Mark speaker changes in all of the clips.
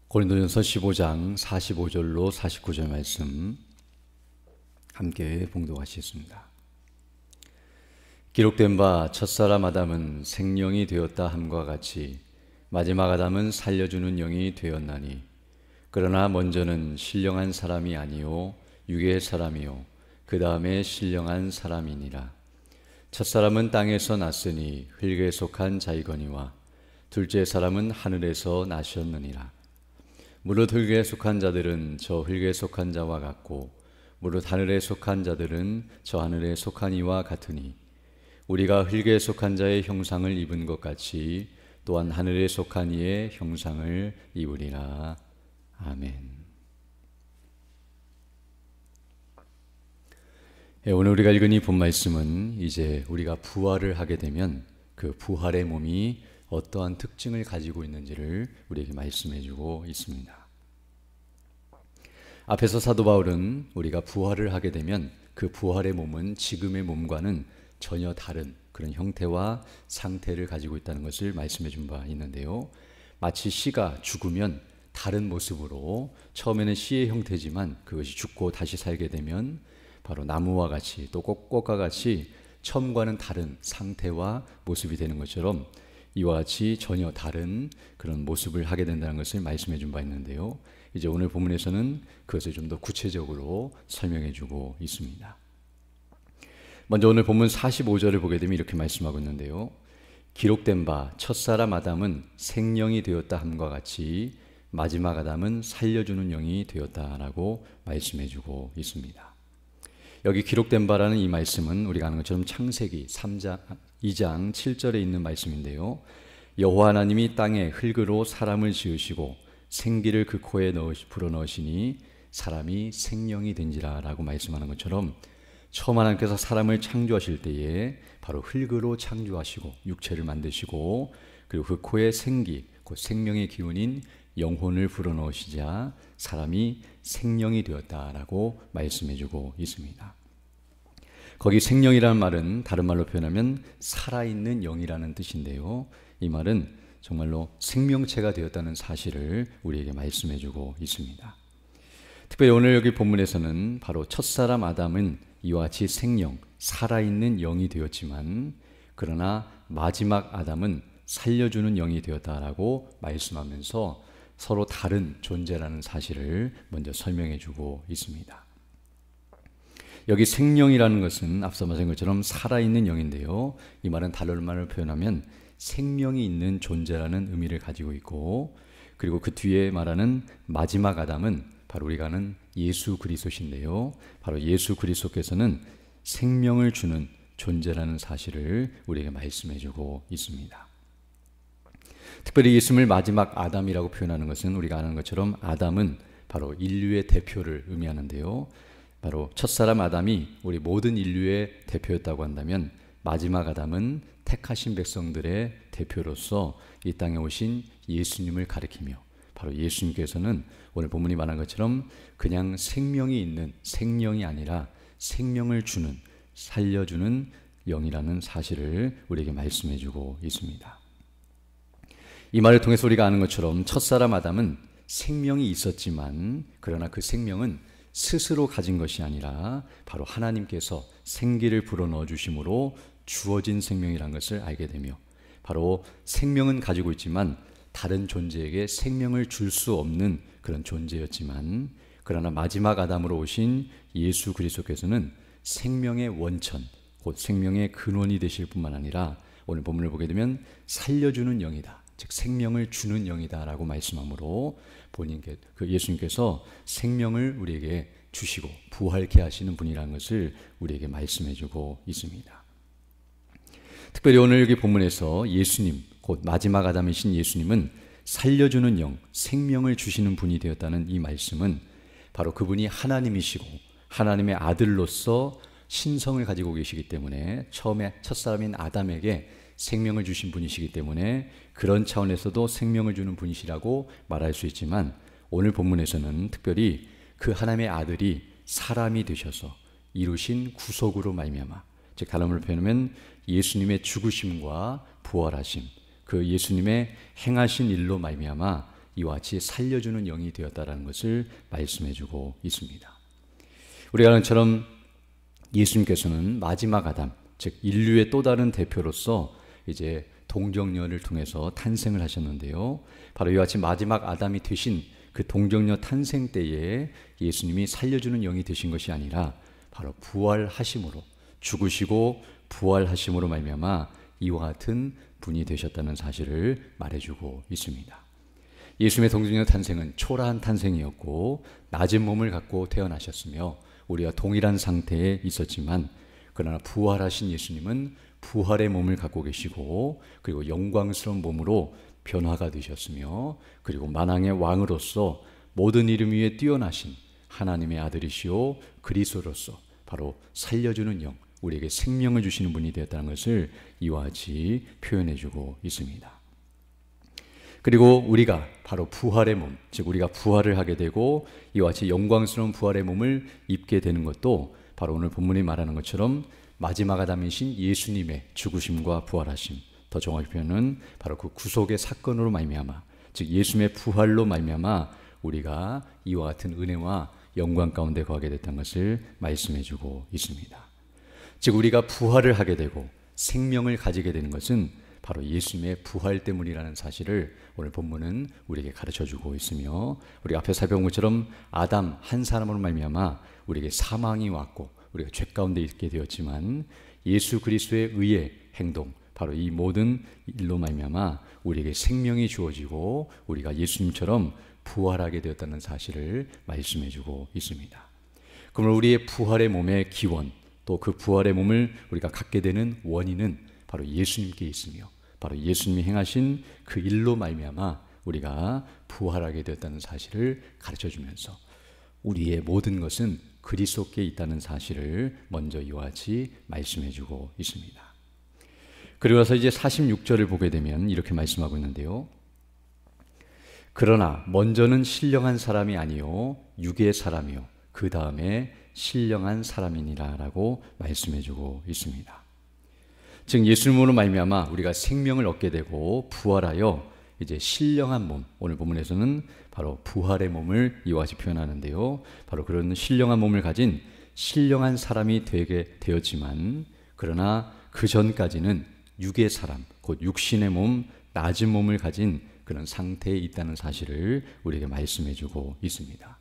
Speaker 1: 고린도전서 15장 45절로 49절 말씀 함께 봉독하시겠습니다. 기록된 바 첫사람 아담은 생령이 되었다 함과 같이 마지막 아담은 살려주는 영이 되었나니, 그러나 먼저는 신령한 사람이 아니요 육의 사람이요 그 다음에 신령한 사람이니라. 첫사람은 땅에서 났으니 흙에 속한 자이거니와 둘째 사람은 하늘에서 나셨느니라. 무릇 흙에 속한 자들은 저 흙에 속한 자와 같고 무릇 하늘에 속한 자들은 저 하늘에 속한 이와 같으니, 우리가 흙에 속한 자의 형상을 입은 것 같이 또한 하늘에 속한 이의 형상을 입으리라. 아멘. 오늘 우리가 읽은 이 본 말씀은 이제 우리가 부활을 하게 되면 그 부활의 몸이 어떠한 특징을 가지고 있는지를 우리에게 말씀해 주고 있습니다. 앞에서 사도 바울은 우리가 부활을 하게 되면 그 부활의 몸은 지금의 몸과는 전혀 다른 그런 형태와 상태를 가지고 있다는 것을 말씀해 준 바 있는데요. 마치 씨가 죽으면 다른 모습으로, 처음에는 씨의 형태지만 그것이 죽고 다시 살게 되면 바로 나무와 같이, 또 꽃과 같이 처음과는 다른 상태와 모습이 되는 것처럼 이와 같이 전혀 다른 그런 모습을 하게 된다는 것을 말씀해 준 바 있는데요. 이제 오늘 본문에서는 그것을 좀 더 구체적으로 설명해 주고 있습니다. 먼저 오늘 본문 45절을 보게 되면 이렇게 말씀하고 있는데요. 기록된 바 첫사람 아담은 생령이 되었다 함과 같이 마지막 아담은 살려주는 영이 되었다라고 말씀해 주고 있습니다. 여기 기록된 바라는 이 말씀은 우리가 아는 것처럼 창세기 2장 7절에 있는 말씀인데요. 여호와 하나님이 땅에 흙으로 사람을 지으시고 생기를 그 코에 불어넣으시니 사람이 생령이 된지라 라고 말씀하는 것처럼, 처음 하나님께서 사람을 창조하실 때에 바로 흙으로 창조하시고 육체를 만드시고, 그리고 그 코에 생기, 그 생명의 기운인 영혼을 불어넣으시자 사람이 생령이 되었다라고 말씀해주고 있습니다. 거기 생령이라는 말은 다른 말로 표현하면 살아있는 영이라는 뜻인데요. 이 말은 정말로 생명체가 되었다는 사실을 우리에게 말씀해주고 있습니다. 특별히 오늘 여기 본문에서는 바로 첫사람 아담은 이와 같이 생령, 살아있는 영이 되었지만, 그러나 마지막 아담은 살려주는 영이 되었다라고 말씀하면서 서로 다른 존재라는 사실을 먼저 설명해 주고 있습니다. 여기 생령이라는 것은 앞서 말한 것처럼 살아있는 영인데요. 이 말은 다른 말로 표현하면 생명이 있는 존재라는 의미를 가지고 있고, 그리고 그 뒤에 말하는 마지막 아담은 바로 우리가 아는 예수 그리스도신데요. 바로 예수 그리스도께서는 생명을 주는 존재라는 사실을 우리에게 말씀해 주고 있습니다. 특별히 예수님을 마지막 아담이라고 표현하는 것은 우리가 아는 것처럼 아담은 바로 인류의 대표를 의미하는데요. 바로 첫사람 아담이 우리 모든 인류의 대표였다고 한다면, 마지막 아담은 택하신 백성들의 대표로서 이 땅에 오신 예수님을 가리키며, 바로 예수님께서는 오늘 본문이 말한 것처럼 그냥 생명이 있는 생령이 아니라 생명을 주는, 살려주는 영이라는 사실을 우리에게 말씀해 주고 있습니다. 이 말을 통해서 우리가 아는 것처럼 첫사람 아담은 생명이 있었지만, 그러나 그 생명은 스스로 가진 것이 아니라 바로 하나님께서 생기를 불어넣어 주심으로 주어진 생명이라는 것을 알게 되며, 바로 생명은 가지고 있지만 다른 존재에게 생명을 줄 수 없는 그런 존재였지만, 그러나 마지막 아담으로 오신 예수 그리스도께서는 생명의 원천, 곧 생명의 근원이 되실 뿐만 아니라 오늘 본문을 보게 되면 살려주는 영이다, 즉 생명을 주는 영이다 라고 말씀하므로 본인께, 그 예수님께서 생명을 우리에게 주시고 부활케 하시는 분이라는 것을 우리에게 말씀해 주고 있습니다. 특별히 오늘 여기 본문에서 예수님, 곧 마지막 아담이신 예수님은 살려주는 영, 생명을 주시는 분이 되었다는 이 말씀은 바로 그분이 하나님이시고 하나님의 아들로서 신성을 가지고 계시기 때문에, 처음에 첫사람인 아담에게 생명을 주신 분이시기 때문에 그런 차원에서도 생명을 주는 분이시라고 말할 수 있지만, 오늘 본문에서는 특별히 그 하나님의 아들이 사람이 되셔서 이루신 구속으로 말미암아, 즉 다른 말로 표현하면 예수님의 죽으심과 부활하심, 그 예수님의 행하신 일로 말미암아 이와 같이 살려주는 영이 되었다라는 것을 말씀해 주고 있습니다. 우리가 아는 것처럼 예수님께서는 마지막 아담, 즉 인류의 또 다른 대표로서 이제 동정녀를 통해서 탄생을 하셨는데요. 바로 이와 같이 마지막 아담이 되신 그 동정녀 탄생 때에 예수님이 살려주는 영이 되신 것이 아니라 바로 부활하심으로, 죽으시고 부활하심으로 말미암아 이와 같은 분이 되셨다는 사실을 말해주고 있습니다. 예수님의 동정녀 탄생은 초라한 탄생이었고 낮은 몸을 갖고 태어나셨으며 우리와 동일한 상태에 있었지만, 그러나 부활하신 예수님은 부활의 몸을 갖고 계시고 그리고 영광스러운 몸으로 변화가 되셨으며, 그리고 만왕의 왕으로서 모든 이름 위에 뛰어나신 하나님의 아들이시오 그리스도로서 바로 살려주는 영, 우리에게 생명을 주시는 분이 되었다는 것을 이와 같이 표현해주고 있습니다. 그리고 우리가 바로 부활의 몸, 즉 우리가 부활을 하게 되고 이와 같이 영광스러운 부활의 몸을 입게 되는 것도 바로 오늘 본문이 말하는 것처럼 마지막 아담이신 예수님의 죽으심과 부활하심, 더 정확히 표현은 바로 그 구속의 사건으로 말미암아, 즉 예수님의 부활로 말미암아 우리가 이와 같은 은혜와 영광 가운데 거하게 됐다는 것을 말씀해주고 있습니다. 즉 우리가 부활을 하게 되고 생명을 가지게 되는 것은 바로 예수님의 부활 때문이라는 사실을 오늘 본문은 우리에게 가르쳐주고 있으며, 우리가 앞에 살펴본 것처럼 아담 한 사람으로 말미암아 우리에게 사망이 왔고 우리가 죄 가운데 있게 되었지만, 예수 그리스도의 의의 행동, 바로 이 모든 일로 말미암아 우리에게 생명이 주어지고 우리가 예수님처럼 부활하게 되었다는 사실을 말씀해주고 있습니다. 그러면 우리의 부활의 몸의 기원, 또 그 부활의 몸을 우리가 갖게 되는 원인은 바로 예수님께 있으며, 바로 예수님이 행하신 그 일로 말미암아 우리가 부활하게 되었다는 사실을 가르쳐주면서 우리의 모든 것은 그리스도께 있다는 사실을 먼저 이와 같이 말씀해주고 있습니다. 그리고 나서 이제 46절을 보게 되면 이렇게 말씀하고 있는데요. 그러나 먼저는 신령한 사람이 아니요 육의 사람이요 그 다음에 신령한 사람이니라 라고 말씀해주고 있습니다. 즉 예수님으로 말미암아 우리가 생명을 얻게 되고 부활하여 이제 신령한 몸, 오늘 본문에서는 바로 부활의 몸을 이와 같이 표현하는데요. 바로 그런 신령한 몸을 가진 신령한 사람이 되게 되었지만, 그러나 그 전까지는 육의 사람, 곧 육신의 몸, 낮은 몸을 가진 그런 상태에 있다는 사실을 우리에게 말씀해주고 있습니다.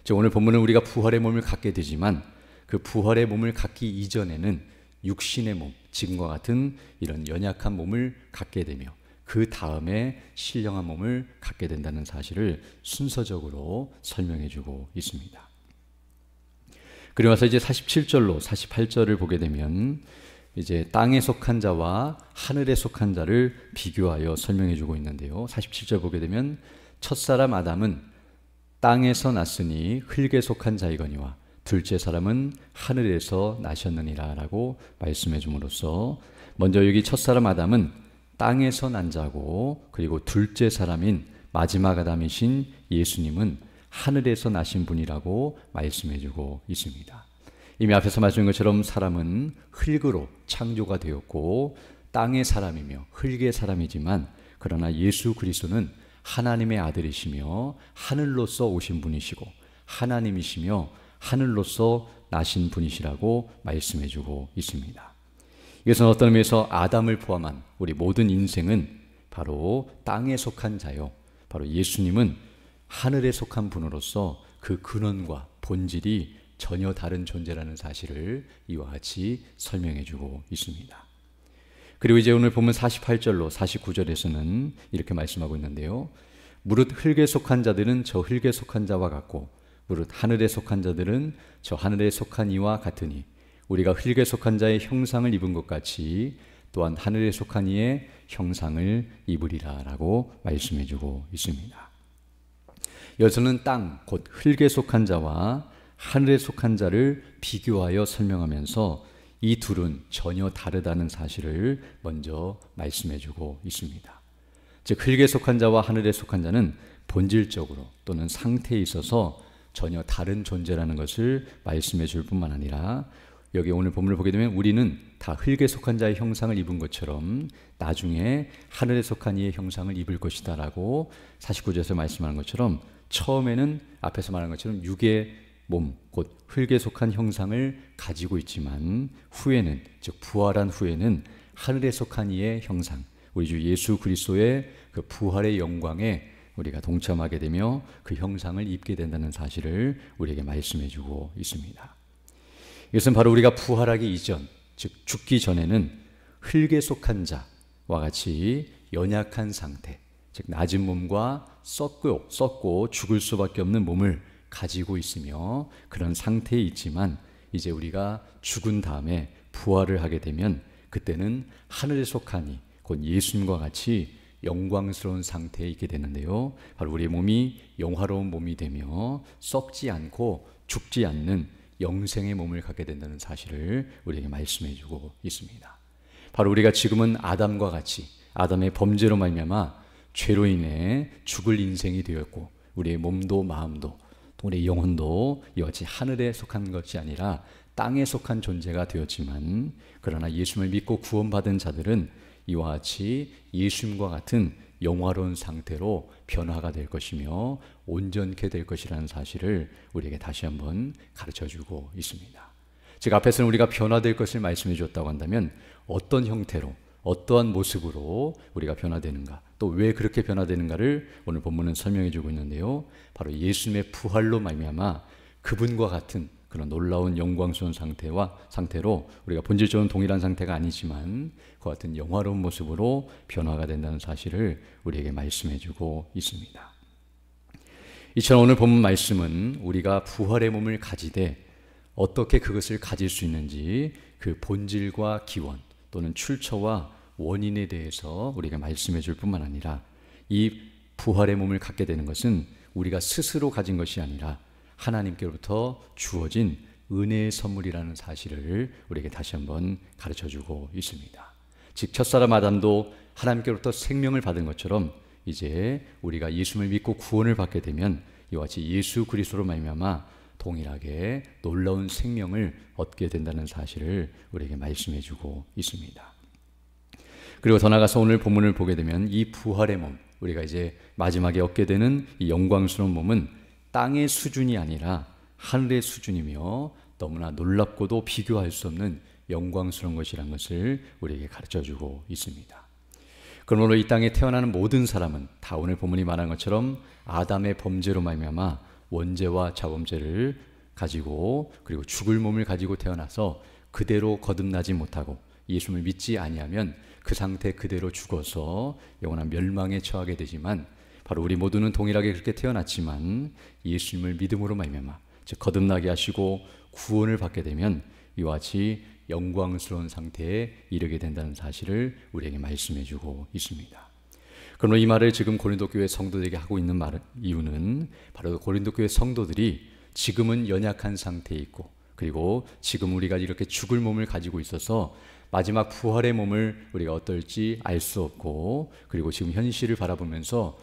Speaker 1: 즉 오늘 본문은 우리가 부활의 몸을 갖게 되지만 그 부활의 몸을 갖기 이전에는 육신의 몸, 지금과 같은 이런 연약한 몸을 갖게 되며 그 다음에 신령한 몸을 갖게 된다는 사실을 순서적으로 설명해주고 있습니다. 그리고 나서 이제 47절로 48절을 보게 되면 이제 땅에 속한 자와 하늘에 속한 자를 비교하여 설명해주고 있는데요. 47절 보게 되면 첫사람 아담은 땅에서 났으니 흙에 속한 자이거니와 둘째 사람은 하늘에서 나셨느니라 라고 말씀해 줌으로써, 먼저 여기 첫사람 아담은 땅에서 난 자고, 그리고 둘째 사람인 마지막 아담이신 예수님은 하늘에서 나신 분이라고 말씀해 주고 있습니다. 이미 앞에서 말씀한 것처럼 사람은 흙으로 창조가 되었고 땅의 사람이며 흙의 사람이지만, 그러나 예수 그리스도는 하나님의 아들이시며 하늘로서 오신 분이시고 하나님이시며 하늘로서 나신 분이시라고 말씀해 주고 있습니다. 이것은 어떤 의미에서 아담을 포함한 우리 모든 인생은 바로 땅에 속한 자요, 바로 예수님은 하늘에 속한 분으로서 그 근원과 본질이 전혀 다른 존재라는 사실을 이와 같이 설명해 주고 있습니다. 그리고 이제 오늘 보면 48절로 49절에서는 이렇게 말씀하고 있는데요. 무릇 흙에 속한 자들은 저 흙에 속한 자와 같고 무릇 하늘에 속한 자들은 저 하늘에 속한 이와 같으니 우리가 흙에 속한 자의 형상을 입은 것 같이 또한 하늘에 속한 이의 형상을 입으리라 라고 말씀해 주고 있습니다. 여기서는 땅, 곧 흙에 속한 자와 하늘에 속한 자를 비교하여 설명하면서 이 둘은 전혀 다르다는 사실을 먼저 말씀해 주고 있습니다. 즉 흙에 속한 자와 하늘에 속한 자는 본질적으로 또는 상태에 있어서 전혀 다른 존재라는 것을 말씀해 줄 뿐만 아니라, 여기 오늘 본문을 보게 되면 우리는 다 흙에 속한 자의 형상을 입은 것처럼 나중에 하늘에 속한 이의 형상을 입을 것이다 라고 49절에서 말씀하는 것처럼, 처음에는 앞에서 말한 것처럼 육의 몸, 곧 흙에 속한 형상을 가지고 있지만 후에는, 즉 부활한 후에는 하늘에 속한 이의 형상, 우리 주 예수 그리스도의 그 부활의 영광에 우리가 동참하게 되며 그 형상을 입게 된다는 사실을 우리에게 말씀해 주고 있습니다. 이것은 바로 우리가 부활하기 이전, 즉 죽기 전에는 흙에 속한 자와 같이 연약한 상태, 즉 낮은 몸과 썩고 죽을 수밖에 없는 몸을 가지고 있으며 그런 상태에 있지만, 이제 우리가 죽은 다음에 부활을 하게 되면 그때는 하늘에 속한 이, 곧 예수님과 같이 영광스러운 상태에 있게 되는데요, 바로 우리의 몸이 영화로운 몸이 되며 썩지 않고 죽지 않는 영생의 몸을 갖게 된다는 사실을 우리에게 말씀해 주고 있습니다. 바로 우리가 지금은 아담과 같이 아담의 범죄로 말미암아 죄로 인해 죽을 인생이 되었고, 우리의 몸도 마음도 또 우리의 영혼도 이와 같이 하늘에 속한 것이 아니라 땅에 속한 존재가 되었지만, 그러나 예수님을 믿고 구원받은 자들은 이와 같이 예수님과 같은 영화로운 상태로 변화가 될 것이며 온전케 될 것이라는 사실을 우리에게 다시 한번 가르쳐주고 있습니다. 즉 앞에서는 우리가 변화될 것을 말씀해 주었다고 한다면, 어떤 형태로, 어떠한 모습으로 우리가 변화되는가, 또 왜 그렇게 변화되는가를 오늘 본문은 설명해 주고 있는데요, 바로 예수님의 부활로 말미암아 그분과 같은 그런 놀라운 영광스러운 상태로 우리가 본질적으로 동일한 상태가 아니지만 그 같은 영화로운 모습으로 변화가 된다는 사실을 우리에게 말씀해 주고 있습니다. 이처럼 오늘 본문 말씀은 우리가 부활의 몸을 가지되 어떻게 그것을 가질 수 있는지, 그 본질과 기원 또는 출처와 원인에 대해서 우리가 말씀해 줄 뿐만 아니라, 이 부활의 몸을 갖게 되는 것은 우리가 스스로 가진 것이 아니라 하나님께로부터 주어진 은혜의 선물이라는 사실을 우리에게 다시 한번 가르쳐주고 있습니다. 즉 첫사람 아담도 하나님께로부터 생명을 받은 것처럼 이제 우리가 예수를 믿고 구원을 받게 되면 이와 같이 예수 그리스도로 말미암아 동일하게 놀라운 생명을 얻게 된다는 사실을 우리에게 말씀해주고 있습니다. 그리고 더 나아가서 오늘 본문을 보게 되면 이 부활의 몸, 우리가 이제 마지막에 얻게 되는 이 영광스러운 몸은 땅의 수준이 아니라 하늘의 수준이며 너무나 놀랍고도 비교할 수 없는 영광스러운 것이라는 것을 우리에게 가르쳐주고 있습니다. 그러므로 이 땅에 태어나는 모든 사람은 다 오늘 본문이 말한 것처럼 아담의 범죄로 말미암아 원죄와 자범죄를 가지고, 그리고 죽을 몸을 가지고 태어나서 그대로 거듭나지 못하고 예수를 믿지 아니하면 그 상태 그대로 죽어서 영원한 멸망에 처하게 되지만, 바로 우리 모두는 동일하게 그렇게 태어났지만 예수님을 믿음으로 말미암아 즉 거듭나게 하시고 구원을 받게 되면 이와 같이 영광스러운 상태에 이르게 된다는 사실을 우리에게 말씀해 주고 있습니다. 그러나 이 말을 지금 고린도 교회 성도들에게 하고 있는 이유는 바로 고린도 교회 성도들이 지금은 연약한 상태에 있고, 그리고 지금 우리가 이렇게 죽을 몸을 가지고 있어서 마지막 부활의 몸을 우리가 어떨지 알 수 없고, 그리고 지금 현실을 바라보면서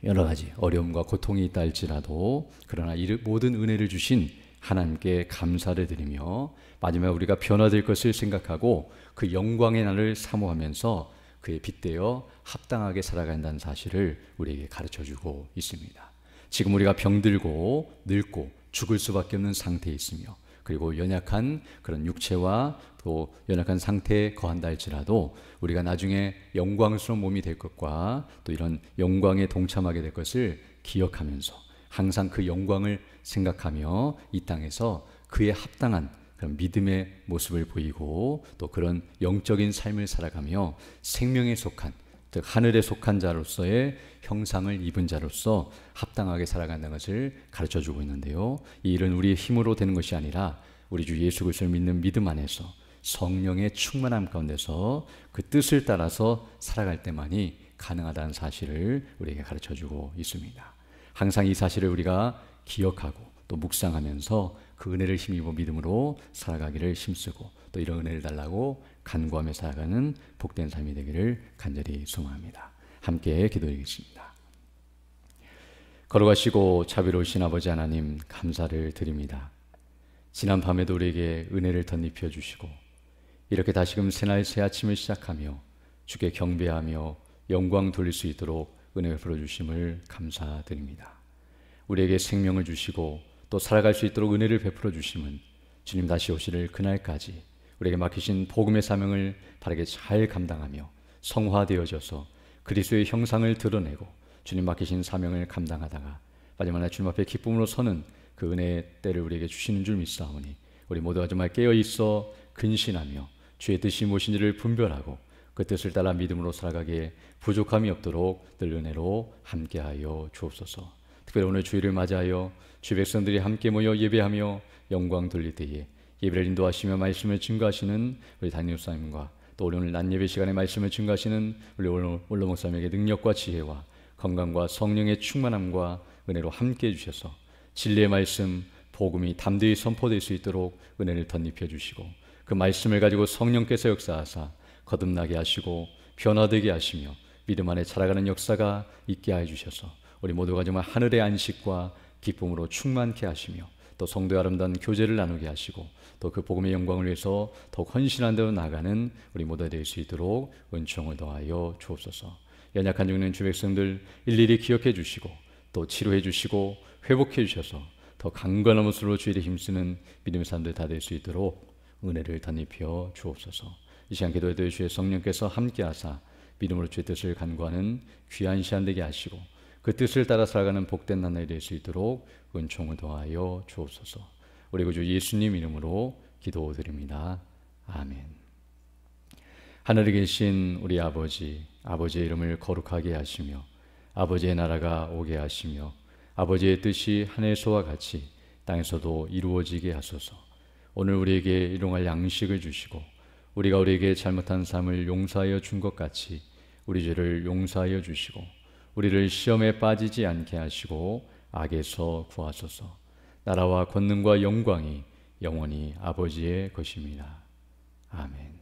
Speaker 1: 여러 가지 어려움과 고통이 있다 할지라도 그러나 이 모든 은혜를 주신 하나님께 감사를 드리며 마지막에 우리가 변화될 것을 생각하고 그 영광의 날을 사모하면서 그에 빗대어 합당하게 살아간다는 사실을 우리에게 가르쳐주고 있습니다. 지금 우리가 병들고 늙고 죽을 수밖에 없는 상태에 있으며, 그리고 연약한 그런 육체와 또 연약한 상태에 거한다 할지라도 우리가 나중에 영광스러운 몸이 될 것과 또 이런 영광에 동참하게 될 것을 기억하면서 항상 그 영광을 생각하며 이 땅에서 그에 합당한 그런 믿음의 모습을 보이고 또 그런 영적인 삶을 살아가며 생명에 속한, 즉 하늘에 속한 자로서의 형상을 입은 자로서 합당하게 살아간다는 것을 가르쳐주고 있는데요, 이 일은 우리의 힘으로 되는 것이 아니라 우리 주 예수 그리스도를 믿는 믿음 안에서 성령의 충만함 가운데서 그 뜻을 따라서 살아갈 때만이 가능하다는 사실을 우리에게 가르쳐주고 있습니다. 항상 이 사실을 우리가 기억하고 또 묵상하면서 그 은혜를 힘입어 믿음으로 살아가기를 힘쓰고 또 이런 은혜를 달라고 간구하며 살아가는 복된 삶이 되기를 간절히 소망합니다. 함께 기도드리겠습니다. 걸어가시고 자비로우신 아버지 하나님, 감사를 드립니다. 지난 밤에도 우리에게 은혜를 덧입혀 주시고 이렇게 다시금 새날 새 아침을 시작하며 주께 경배하며 영광 돌릴 수 있도록 은혜 베풀어 주심을 감사드립니다. 우리에게 생명을 주시고 또 살아갈 수 있도록 은혜를 베풀어 주심은 주님 다시 오실 그날까지 우리에게 맡기신 복음의 사명을 바르게 잘 감당하며 성화되어져서 그리스도의 형상을 드러내고 주님 맡기신 사명을 감당하다가 마지막 날 주님 앞에 기쁨으로 서는 그 은혜의 때를 우리에게 주시는 줄 믿사오니 우리 모두가 정말 깨어있어 근신하며 주의 뜻이 무엇인지를 분별하고 그 뜻을 따라 믿음으로 살아가기에 부족함이 없도록 늘 은혜로 함께하여 주옵소서. 특별히 오늘 주일을 맞이하여 주의 백성들이 함께 모여 예배하며 영광 돌릴 때에 예배를 인도하시며 말씀을 증거하시는 우리 담임 목사님과 또 오늘 낮 예배 시간에 말씀을 증거하시는 우리 원로 목사님에게 능력과 지혜와 건강과 성령의 충만함과 은혜로 함께해 주셔서 진리의 말씀 복음이 담대히 선포될 수 있도록 은혜를 덧입혀 주시고 그 말씀을 가지고 성령께서 역사하사 거듭나게 하시고 변화되게 하시며 믿음 안에 자라가는 역사가 있게 해 주셔서 우리 모두가 정말 하늘의 안식과 기쁨으로 충만케 하시며 또 성도의 아름다운 교제를 나누게 하시고 또 그 복음의 영광을 위해서 더욱 헌신한 대로 나가는 우리 모두가 될 수 있도록 은총을 더하여 주옵소서. 연약한 중에 있는 주 백성들 일일이 기억해 주시고 또 치료해 주시고 회복해 주셔서 더 강건한 모습으로 주의를 힘쓰는 믿음의 사람들 다 될 수 있도록 은혜를 덧입혀 주옵소서. 이 시간 기도에도 주의 성령께서 함께하사 믿음으로 주의 뜻을 간구하는 귀한 시간 되게 하시고 그 뜻을 따라 살아가는 복된 나날이 될 수 있도록 은총을 더하여 주옵소서. 우리 구주 예수님 이름으로 기도드립니다. 아멘. 하늘에 계신 우리 아버지, 아버지의 이름을 거룩하게 하시며 아버지의 나라가 오게 하시며 아버지의 뜻이 하늘에서와 같이 땅에서도 이루어지게 하소서. 오늘 우리에게 일용할 양식을 주시고 우리가 우리에게 잘못한 삶을 용서하여 준 것 같이 우리 죄를 용서하여 주시고 우리를 시험에 빠지지 않게 하시고 악에서 구하소서. 나라와 권능과 영광이 영원히 아버지의 것입니다. 아멘.